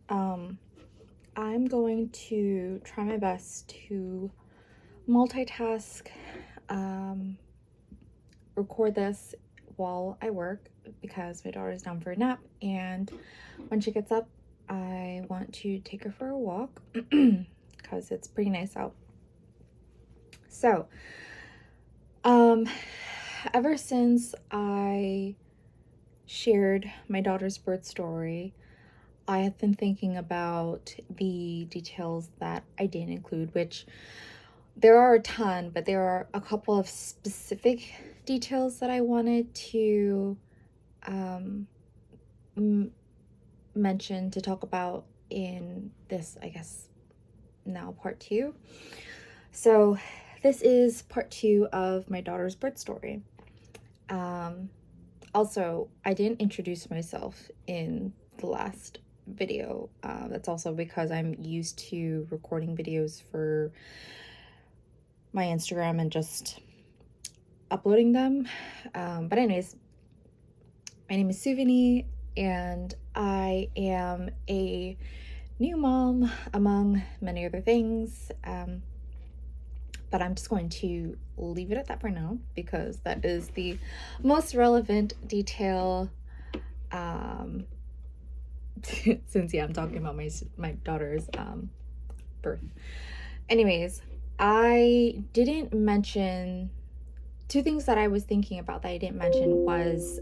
Um, I'm going to try my best to multitask, um, record this while I work because my daughter's down for a nap, and when she gets up, I want to take her for a walk because it's pretty nice out. So, um, ever since I shared my daughter's birth story, I have been thinking about the details that I didn't include, which there are a ton, but there are a couple of specific details that I wanted to um, mention to talk about in this, I guess, now part two. So, this is part two of my daughter's birth story. Also, I didn't introduce myself in the last video. That's also because I'm used to recording videos for my Instagram and just uploading them. But anyways, my name is Suvini, and I am a new mom among many other things. But I'm just going to leave it at that for now because that is the most relevant detail. Since I'm talking about my daughter's birth. Anyways, I didn't mention two things that I was thinking about that I didn't mention was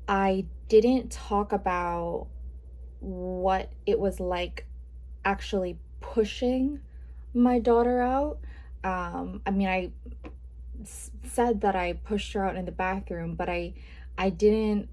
I didn't talk about what it was like actually pushing my daughter out. I said that I pushed her out in the bathroom, but I didn't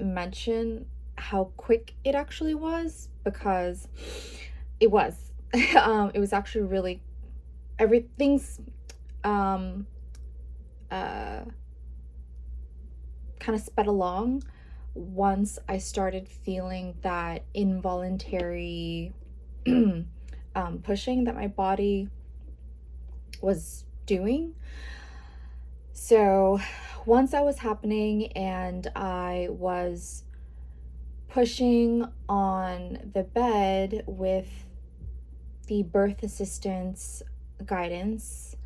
mention how quick it actually was because it was. It was actually really everything's kind of sped along once I started feeling that involuntary pushing that my body was doing. So once that was happening and I was pushing on the bed with the birth assistance guidance,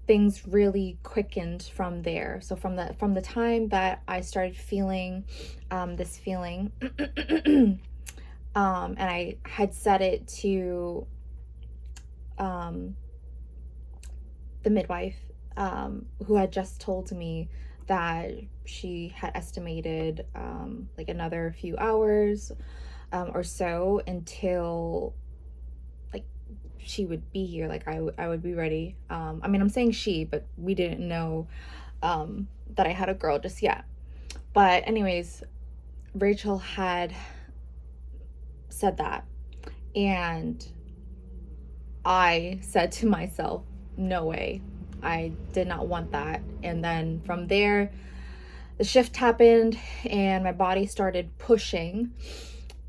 things really quickened from there. So from the time that I started feeling this feeling, and I had said it to the midwife, who had just told me that she had estimated like another few hours or so until like she would be here, like I would be ready. I'm saying she, but we didn't know that I had a girl just yet. But anyways, Rachel had said that, and I said to myself, no way, I did not want that. And then from there, the shift happened and my body started pushing.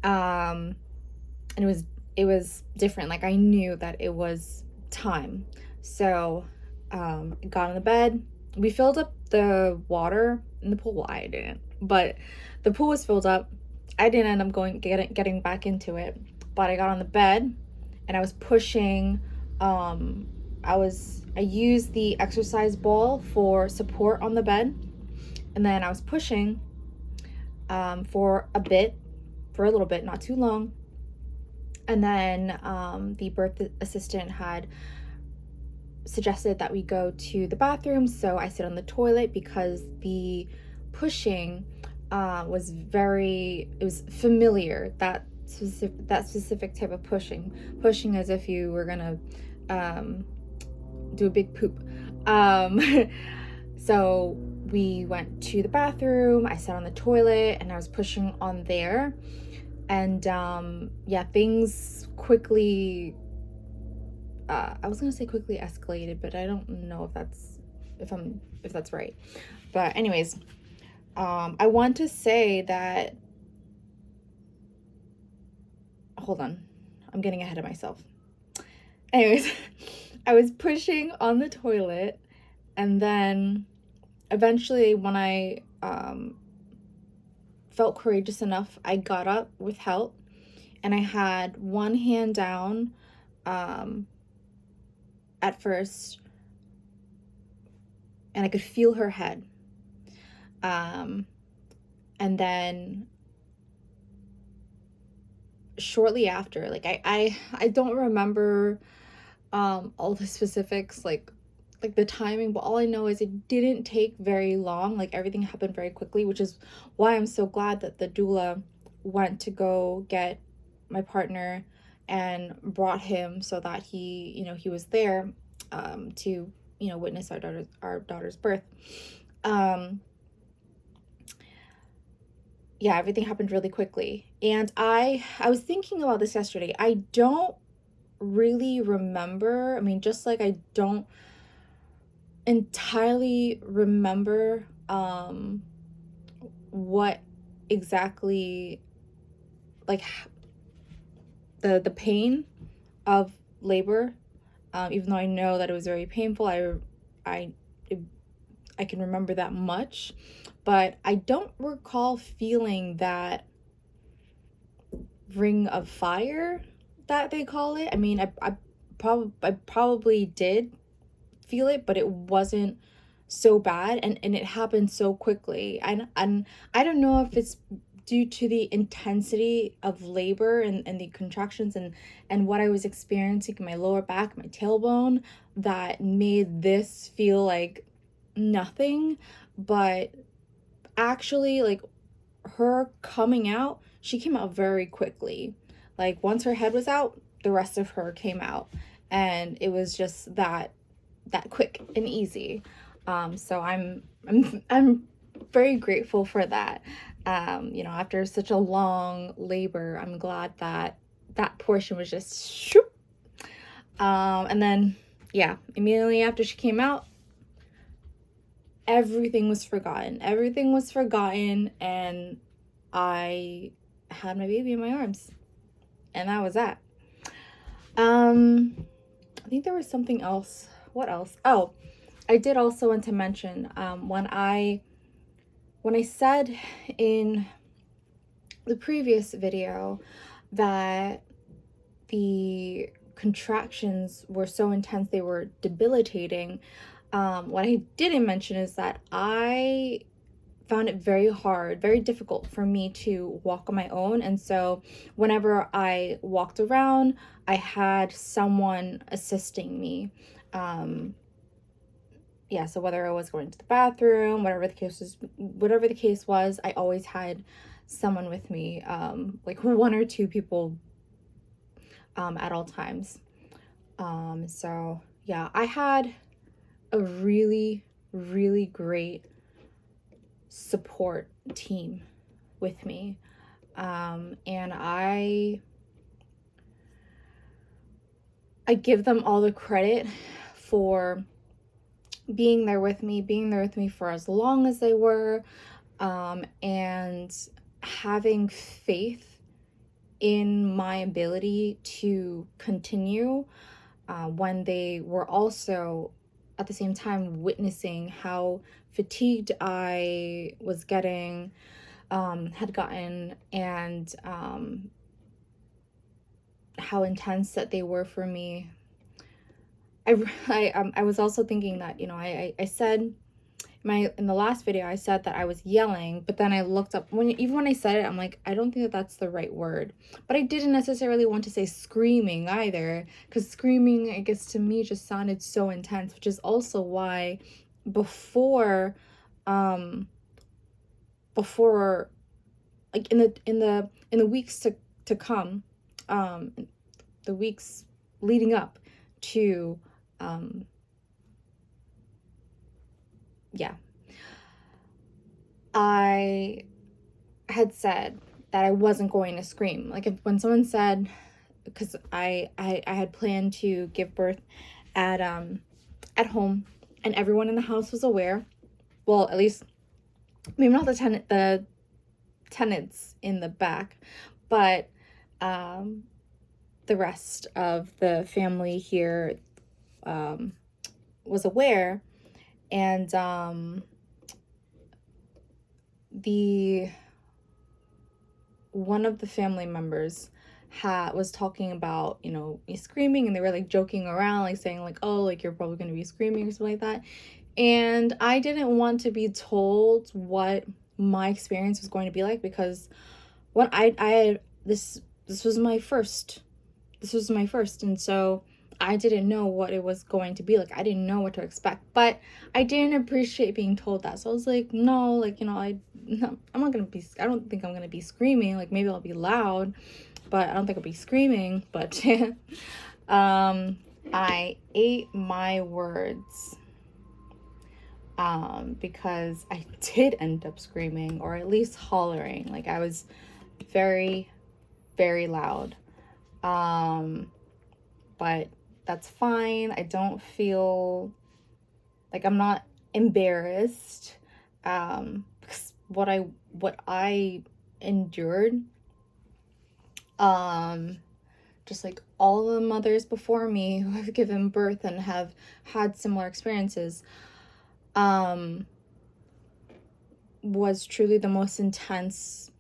And it was different. Like I knew that it was time. So got on the bed. We filled up the water in the pool. Well, I didn't, but the pool was filled up. I didn't end up getting back into it, but I got on the bed and I was pushing. I used the exercise ball for support on the bed, and then I was pushing for a little bit, not too long. And then the birth assistant had suggested that we go to the bathroom, so I sit on the toilet because the pushing was familiar. That specific type of pushing as if you were gonna do a big poop. So we went to the bathroom, I sat on the toilet and I was pushing on there, and things quickly I was gonna say quickly escalated, but I don't know if that's right. But anyways, I want to say that, hold on, I'm getting ahead of myself. Anyways, I was pushing on the toilet, and then eventually when I felt courageous enough. I got up with help, and I had one hand down at first, and I could feel her head. And then shortly after, like I don't remember all the specifics, like the timing, but all I know is it didn't take very long. Like everything happened very quickly, which is why I'm so glad that the doula went to go get my partner and brought him, so that he was there to witness our daughter's birth. Yeah, everything happened really quickly. And I was thinking about this yesterday. I don't really remember. I mean, just like I don't entirely remember what exactly, like, the pain of labor, even though I know that it was very painful. I can remember that much, but I don't recall feeling that ring of fire that they call it. I mean, I probably did feel it, but it wasn't so bad, and it happened so quickly. And I don't know if it's due to the intensity of labor and the contractions and what I was experiencing in my lower back, my tailbone, that made this feel like nothing. But actually, like, her coming out, she came out very quickly. Like once her head was out, the rest of her came out, and it was just that quick and easy. So I'm very grateful for that. After such a long labor, I'm glad that that portion was just shoop. And then, yeah, immediately after she came out, everything was forgotten. Everything was forgotten, and I had my baby in my arms, and that was that. I think there was something else. What else? Oh, I did also want to mention when I said in the previous video that the contractions were so intense they were debilitating. What I didn't mention is that I found it very hard, very difficult for me to walk on my own. And so whenever I walked around, I had someone assisting me. Yeah, so whether I was going to the bathroom, whatever the case was, I always had someone with me, like one or two people at all times. So yeah, I had a really, really great support team with me. And I give them all the credit for being there with me for as long as they were, and having faith in my ability to continue, when they were also at the same time witnessing how fatigued I was getting, had gotten, and how intense that they were for me. I was also thinking that, I said in the last video, I said that I was yelling, but then I looked up, even when I said it, I'm like, I don't think that that's the right word. But I didn't necessarily want to say screaming either, because screaming, I guess, to me just sounded so intense, which is also why before like in the weeks to come, the weeks leading up to yeah, I had said that I wasn't going to scream. Like, when someone said, because I had planned to give birth at home, and everyone in the house was aware. Well, at least maybe not the tenants in the back, but the rest of the family here was aware. And the one of the family members was talking about, me screaming, and they were like joking around, like saying like, oh, like you're probably going to be screaming or something like that. And I didn't want to be told what my experience was going to be like, because when I this was my first. This was my first, and so I didn't know what it was going to be like. I didn't know what to expect, but I didn't appreciate being told that. So I was like, no, like, I'm not gonna be, I don't think I'm gonna be screaming. Like, maybe I'll be loud, but I don't think I'll be screaming. But I ate my words, because I did end up screaming, or at least hollering. Like, I was very, very loud. But that's fine. I don't feel like, I'm not embarrassed, because what I endured, just like all the mothers before me who have given birth and have had similar experiences, was truly the most intense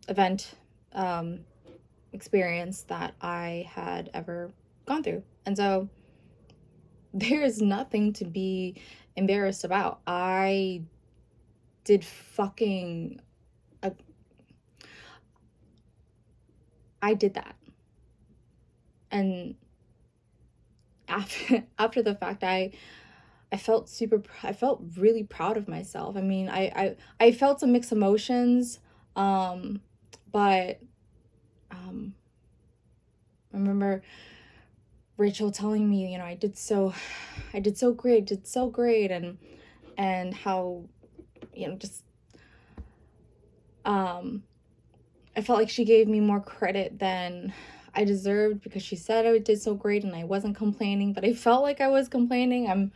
event, experience that I had ever gone through. And so there is nothing to be embarrassed about. I did fucking I did that. And after the fact, I felt I felt really proud of myself. I mean, I felt some mixed emotions, but I remember Rachel telling me, I did so great, and how, just, I felt like she gave me more credit than I deserved, because she said I did so great and I wasn't complaining, but I felt like I was complaining.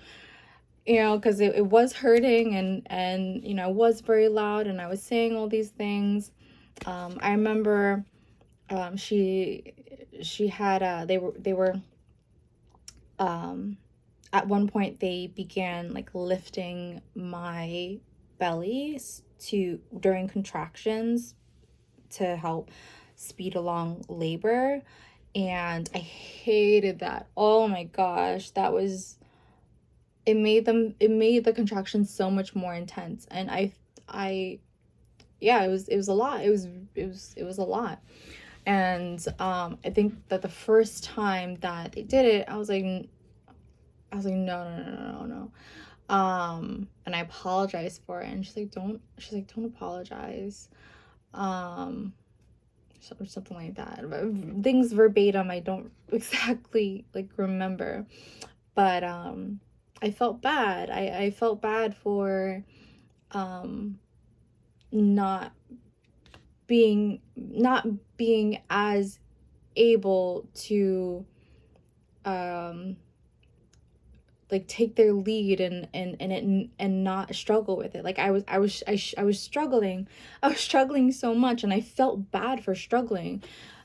Because it was hurting, and I was very loud, and I was saying all these things. I remember, she had, they were at one point they began like lifting my belly during contractions to help speed along labor, and I hated that. Oh my gosh, it made the contractions so much more intense, and yeah, it was a lot. It was a lot. And I think that the first time that they did it, I was like, no, no, no, no, no. And I apologized for it, and she's like, don't apologize. Something like that. Things verbatim, I don't exactly like remember, but I felt bad. I felt bad for not being as able to like take their lead and not struggle with it. Like I was struggling. I was struggling so much, and I felt bad for struggling,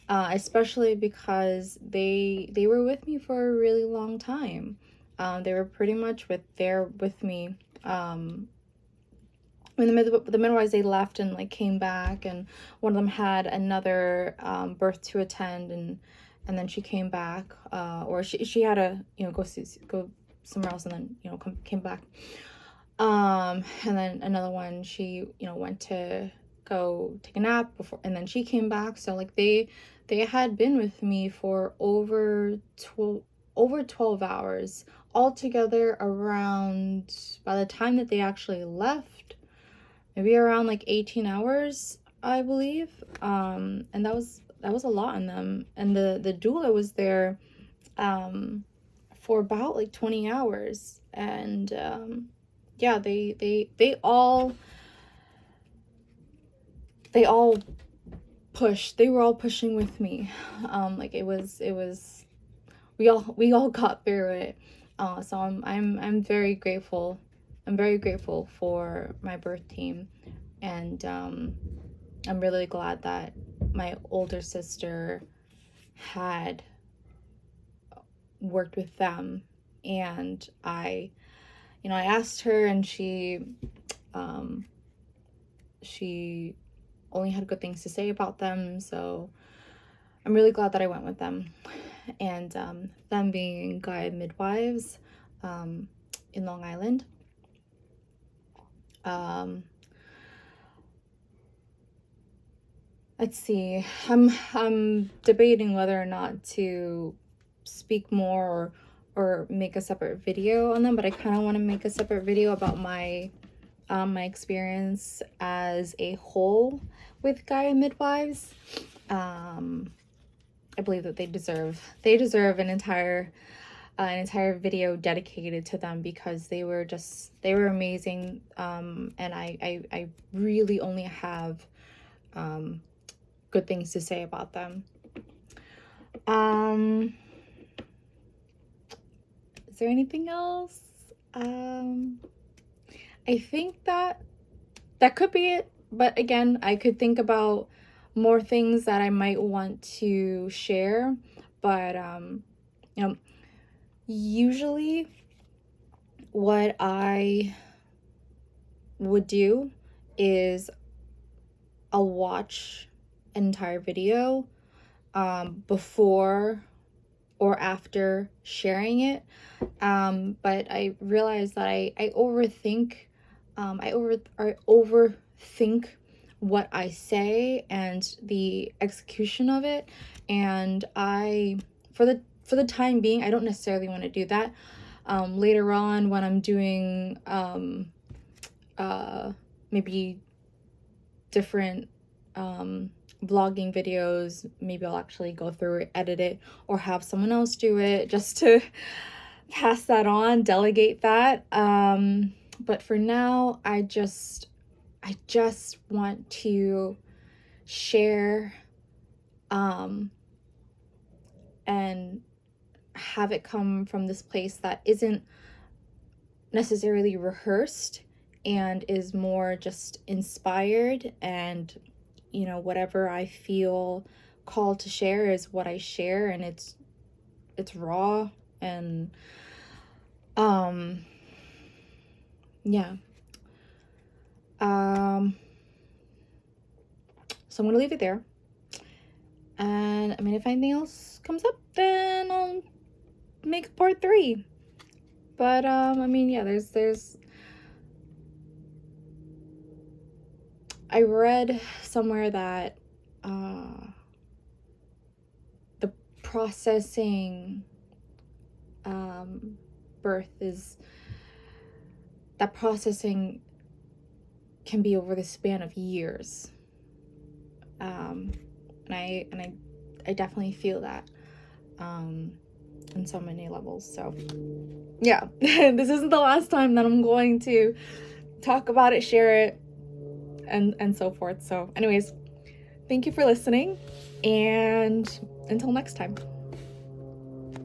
especially because they were with me for a really long time. They were pretty much with me. When the midwives, they left and like came back, and one of them had another birth to attend, and then she came back, or she had to go somewhere else, and then came back, and then another one, she went to go take a nap before, and then she came back. So like they had been with me for over 12 hours altogether, around, by the time that they actually left, maybe around like 18 hours, I believe. And that was a lot on them. And the doula was there for about like 20 hours. And yeah, they all pushed. They were all pushing with me. Like it was we all got through it. So I'm very grateful. I'm very grateful for my birth team, and I'm really glad that my older sister had worked with them. And I asked her, and she she only had good things to say about them. So I'm really glad that I went with them. And them being Gaia Midwives in Long Island. Let's see. I'm debating whether or not to speak more or make a separate video on them, but I kind of want to make a separate video about my experience as a whole with Gaia Midwives. I believe that they deserve an entire video dedicated to them, because they were amazing, and I really only have good things to say about them. Is there anything else? I think that could be it, but again, I could think about more things that I might want to share, but you know, usually what I would do is I'll watch an entire video before or after sharing it, but I realized that I overthink I overthink what I say and the execution of it, and I for the time being I don't necessarily want to do that. Later on, when I'm doing maybe different vlogging videos, maybe I'll actually go through it, edit it, or have someone else do it, just to pass that on, delegate that. But for now, I just want to share and have it come from this place that isn't necessarily rehearsed and is more just inspired, and you know, whatever I feel called to share is what I share, and it's raw, and yeah. So I'm gonna leave it there, and I mean, if anything else comes up, then I'll make part 3. But I mean, yeah, there's I read somewhere that the processing birth is, that processing can be over the span of years, and I definitely feel that in so many levels. So yeah, this isn't the last time that I'm going to talk about it, share it, and so forth. So anyways, thank you for listening, and until next time.